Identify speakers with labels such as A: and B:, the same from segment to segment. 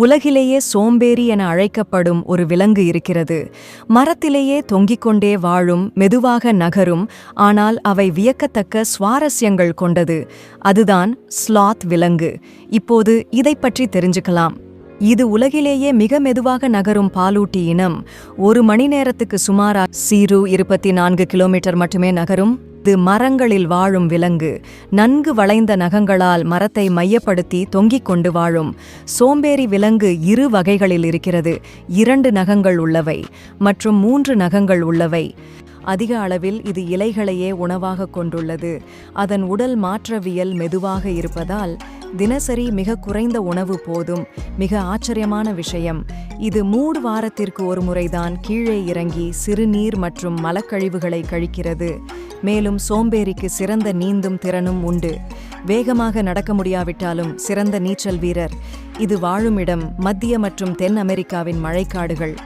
A: உலகிலேயே சோம்பேறி என அழைக்கப்படும் ஒரு விலங்கு இருக்கிறது. மரத்திலேயே தொங்கிக் கொண்டே வாழும், மெதுவாக நகரும், ஆனால் அவை வியக்கத்தக்க சுவாரஸ்யங்கள் கொண்டது. அதுதான் ஸ்லாத் விலங்கு. இப்போது இதைப் பற்றி தெரிஞ்சுக்கலாம். இது உலகிலேயே மிக மெதுவாக நகரும் பாலூட்டி இனம். ஒரு மணி நேரத்துக்கு சுமாரா 24 கிலோமீட்டர் மட்டுமே நகரும். இது மரங்களில் வாழும் விலங்கு. நன்கு வளைந்த நகங்களால் மரத்தை மையப்படுத்தி தொங்கிக் கொண்டு வாழும். சோம்பேறி விலங்கு 2 வகைகளில் இருக்கிறது. 2 நகங்கள் உள்ளவை மற்றும் 3 நகங்கள் உள்ளவை. அதிக அளவில் இது இலைகளையே உணவாக கொண்டுள்ளது. அதன் உடல் மாற்றவியல் மெதுவாக இருப்பதால் தினசரி மிக குறைந்த உணவு போதும். மிக ஆச்சரியமான விஷயம், இது 3 வாரத்திற்கு ஒரு முறைதான் கீழே இறங்கி சிறுநீர் மற்றும் மலக்கழிவுகளை கழிக்கிறது. மேலும் சோம்பேறிக்கு சிறந்த நீந்தும் திறனும் உண்டு. வேகமாக நடக்க முடியாவிட்டாலும் சிறந்த நீச்சல் வீரர். இது வாழும் இடம் மத்திய மற்றும் தென் அமெரிக்காவின் மழைக்காடுகள்.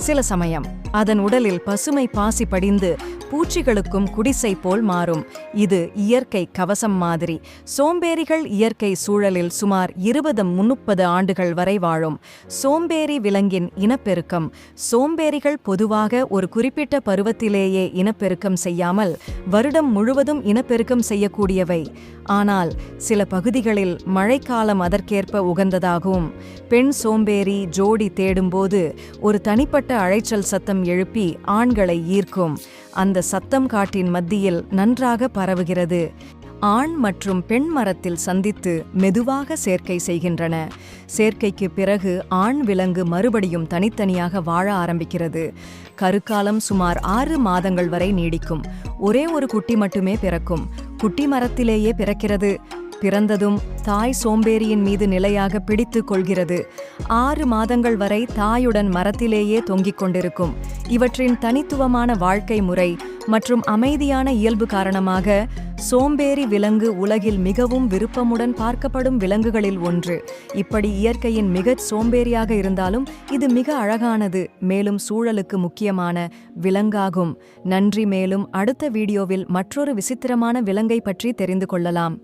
A: சில சமயம் அதன் உடலில் பசுமை பாசி படிந்து பூச்சிகளுக்கும் குடிசை போல் மாறும். இது இயற்கை கவசம் மாதிரி. சோம்பேறிகள் இயற்கை சூழலில் சுமார் 20-30 ஆண்டுகள் வரை வாழும். சோம்பேறி விலங்கின் இனப்பெருக்கம். சோம்பேறிகள் பொதுவாக ஒரு குறிப்பிட்ட பருவத்திலேயே இனப்பெருக்கம் செய்யாமல் வருடம் முழுவதும் இனப்பெருக்கம் செய்யக்கூடியவை. ஆனால் சில பகுதிகளில் மழைக்காலம் அதற்கேற்ப உகந்ததாகும். பெண் சோம்பேறி ஜோடி தேடும்போது ஒரு தனிப்பட்ட அழைச்சல் சத்தம் எழுப்பி ஆண்களை ஈர்க்கும். அந்த சத்தம் காட்டின் மத்தியில் நன்றாக பரவுகிறது. ஆண் மற்றும் பெண் மரத்தில் சந்தித்து மெதுவாக சேர்க்கை செய்கின்றன. சேர்க்கைக்கு பிறகு ஆண் விலங்கு மறுபடியும் தனித்தனியாக வாழ ஆரம்பிக்கிறது. கருக்காலம் சுமார் 6 மாதங்கள் வரை நீடிக்கும். ஒரே ஒரு குட்டி மட்டுமே பிறக்கும். குட்டி மரத்திலேயே பிறக்கிறது. பிறந்ததும் தாய் சோம்பேறியின் மீது நிலையாக பிடித்து கொள்கிறது. 6 மாதங்கள் வரை தாயுடன் மரத்திலேயே தொங்கிக் கொண்டிருக்கும். இவற்றின் தனித்துவமான வாழ்க்கை முறை மற்றும் அமைதியான இயல்பு காரணமாக சோம்பேறி விலங்கு உலகில் மிகவும் விருப்பமுடன் பார்க்கப்படும் விலங்குகளில் ஒன்று. இப்படி இயற்கையின் மிகச் சோம்பேறியாக இருந்தாலும் இது மிக அழகானது, மேலும் சூழலுக்கு முக்கியமான விலங்காகும். நன்றி. மேலும் அடுத்த வீடியோவில் மற்றொரு விசித்திரமான விலங்கை பற்றி தெரிந்து கொள்ளலாம்.